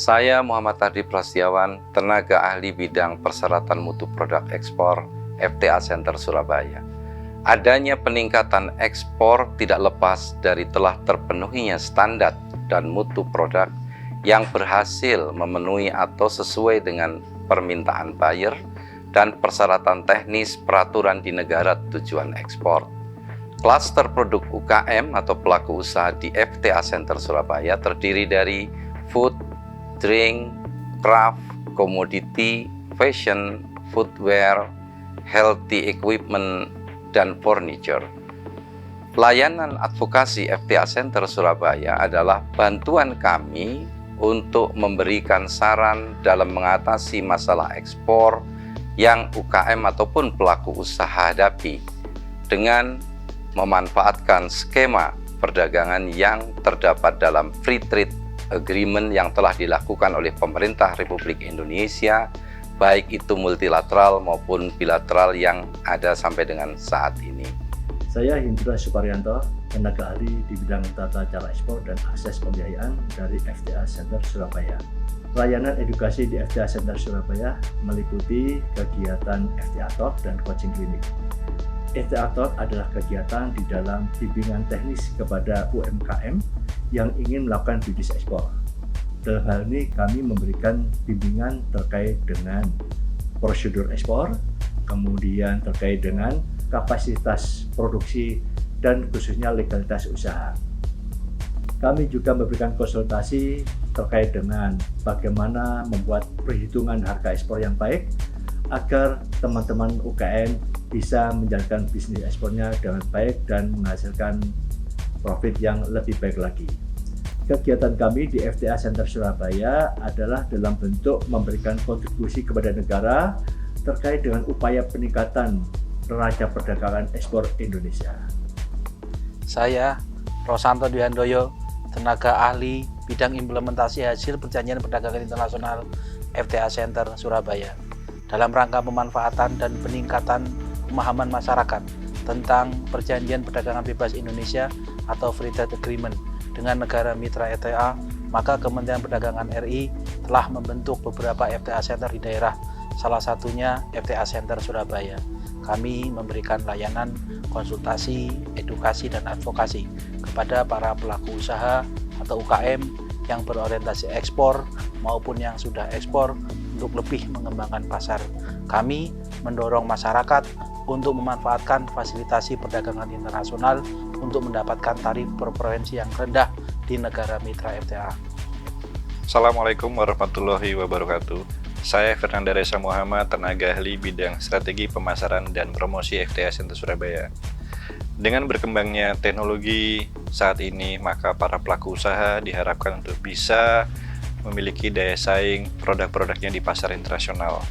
Saya Muhammad Tardi Prasetyawan, tenaga ahli bidang persyaratan mutu produk ekspor FTA Center Surabaya. Adanya peningkatan ekspor tidak lepas dari telah terpenuhinya standar dan mutu produk yang berhasil memenuhi atau sesuai dengan permintaan buyer dan persyaratan teknis peraturan di negara tujuan ekspor. Klaster produk UKM atau pelaku usaha di FTA Center Surabaya terdiri dari food, drink, craft, commodity, fashion, footwear, healthy equipment, dan furniture. Pelayanan advokasi FTA Center Surabaya adalah bantuan kami untuk memberikan saran dalam mengatasi masalah ekspor yang UKM ataupun pelaku usaha hadapi dengan memanfaatkan skema perdagangan yang terdapat dalam free trade agreement yang telah dilakukan oleh pemerintah Republik Indonesia, baik itu multilateral maupun bilateral yang ada sampai dengan saat ini. Saya Hindra Suparyanto, tenaga ahli di bidang tata cara ekspor dan akses pembiayaan dari FTA Center Surabaya. Layanan edukasi di FTA Center Surabaya meliputi kegiatan FTA Talk dan coaching klinik. FTA Talk adalah kegiatan di dalam bimbingan teknis kepada UMKM yang ingin melakukan bisnis ekspor. Dalam hal ini kami memberikan bimbingan terkait dengan prosedur ekspor, kemudian terkait dengan kapasitas produksi dan khususnya legalitas usaha. Kami juga memberikan konsultasi terkait dengan bagaimana membuat perhitungan harga ekspor yang baik agar teman-teman UKM bisa menjalankan bisnis ekspornya dengan baik dan menghasilkan profit yang lebih baik lagi. Kegiatan kami di FTA Center Surabaya adalah dalam bentuk memberikan kontribusi kepada negara terkait dengan upaya peningkatan neraca perdagangan ekspor Indonesia. Saya Rosanto Dwi Handoyo, tenaga ahli bidang implementasi hasil perjanjian perdagangan internasional FTA Center Surabaya, dalam rangka pemanfaatan dan peningkatan pemahaman masyarakat tentang perjanjian perdagangan bebas Indonesia atau Free Trade Agreement dengan negara mitra FTA, maka Kementerian Perdagangan RI telah membentuk beberapa FTA Center di daerah, salah satunya FTA Center Surabaya. Kami memberikan layanan konsultasi, edukasi, dan advokasi kepada para pelaku usaha atau UKM yang berorientasi ekspor maupun yang sudah ekspor untuk lebih mengembangkan pasar. Kami mendorong masyarakat untuk memanfaatkan fasilitasi perdagangan internasional untuk mendapatkan tarif preferensi yang rendah di negara mitra FTA. Assalamualaikum warahmatullahi wabarakatuh. Saya Fernanda Reza Muhammad, tenaga ahli bidang strategi pemasaran dan promosi FTA Center Surabaya. Dengan berkembangnya teknologi saat ini, maka para pelaku usaha diharapkan untuk bisa memiliki daya saing produk-produknya di pasar internasional.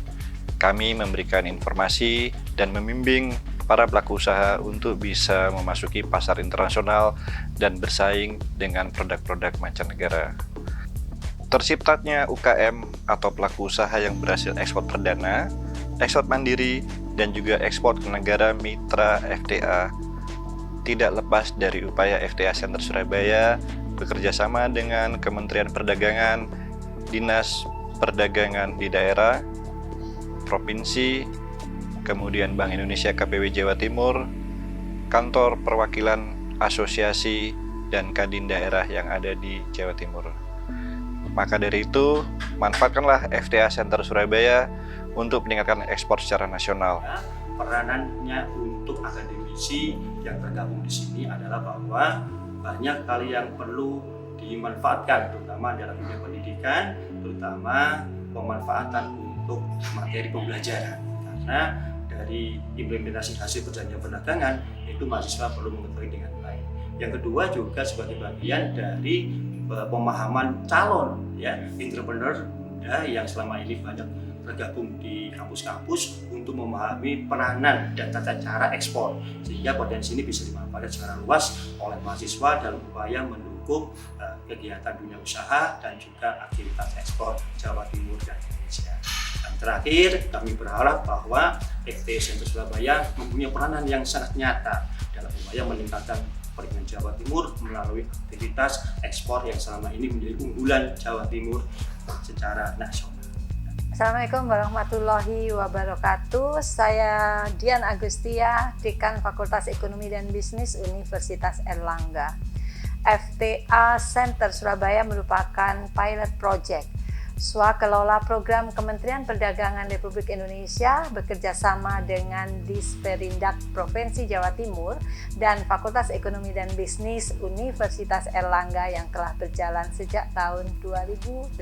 Kami memberikan informasi dan membimbing para pelaku usaha untuk bisa memasuki pasar internasional dan bersaing dengan produk-produk mancanegara. Terciptanya UKM atau pelaku usaha yang berhasil ekspor perdana, ekspor mandiri, dan juga ekspor ke negara mitra FTA tidak lepas dari upaya FTA Center Surabaya bekerjasama dengan Kementerian Perdagangan, Dinas Perdagangan di daerah, provinsi, kemudian Bank Indonesia KPW Jawa Timur, kantor perwakilan asosiasi, dan kadin daerah yang ada di Jawa Timur. Maka dari itu, manfaatkanlah FTA Center Surabaya untuk meningkatkan ekspor secara nasional. Peranannya untuk akademisi yang tergabung di sini adalah bahwa banyak hal yang perlu dimanfaatkan, terutama dalam dunia pendidikan, terutama pemanfaatan untuk materi pembelajaran. Karena dari implementasi hasil perjanjian perdagangan itu mahasiswa perlu mengetahui dengan baik. Yang kedua juga sebagai bagian dari pemahaman calon entrepreneur muda yang selama ini banyak bergabung di kampus-kampus untuk memahami peranan dan tata cara ekspor, sehingga potensi ini bisa dimanfaatkan secara luas oleh mahasiswa dalam upaya mendukung kegiatan dunia usaha dan juga aktivitas ekspor Jawa Timur dan Indonesia. Dan terakhir, kami berharap bahwa FTA Center Surabaya mempunyai peranan yang sangat nyata dalam upaya meningkatkan perizinan Jawa Timur melalui aktivitas ekspor yang selama ini menjadi unggulan Jawa Timur secara nasional. Assalamualaikum warahmatullahi wabarakatuh. Saya Dian Agustia, Dekan Fakultas Ekonomi dan Bisnis Universitas Erlangga. FTA Center Surabaya merupakan pilot project swakelola program Kementerian Perdagangan Republik Indonesia bekerjasama dengan Disperindak Provinsi Jawa Timur dan Fakultas Ekonomi dan Bisnis Universitas Erlangga yang telah berjalan sejak tahun 2018.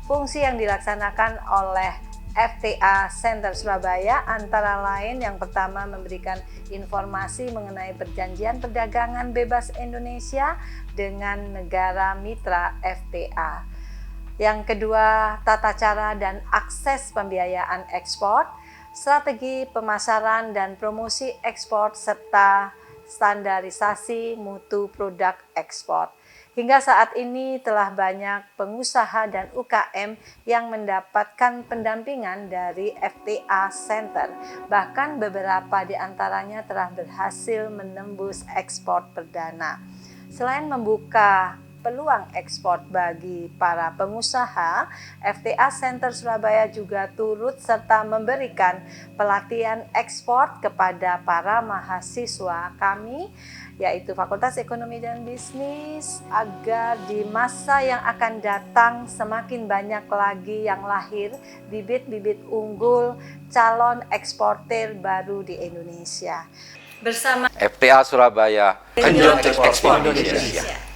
Fungsi yang dilaksanakan oleh FTA Center Surabaya antara lain yang pertama memberikan informasi mengenai perjanjian perdagangan bebas Indonesia dengan negara mitra FTA. Yang kedua, tata cara dan akses pembiayaan ekspor, strategi pemasaran dan promosi ekspor, serta standarisasi mutu produk ekspor. Hingga saat ini telah banyak pengusaha dan UKM yang mendapatkan pendampingan dari FTA Center. Bahkan beberapa di antaranya telah berhasil menembus ekspor perdana. Selain membuka peluang ekspor bagi para pengusaha, FTA Center Surabaya juga turut serta memberikan pelatihan ekspor kepada para mahasiswa kami, yaitu Fakultas Ekonomi dan Bisnis, agar di masa yang akan datang semakin banyak lagi yang lahir bibit-bibit unggul calon eksportir baru di Indonesia. Bersama FTA Surabaya, Genjot Ekspor Indonesia.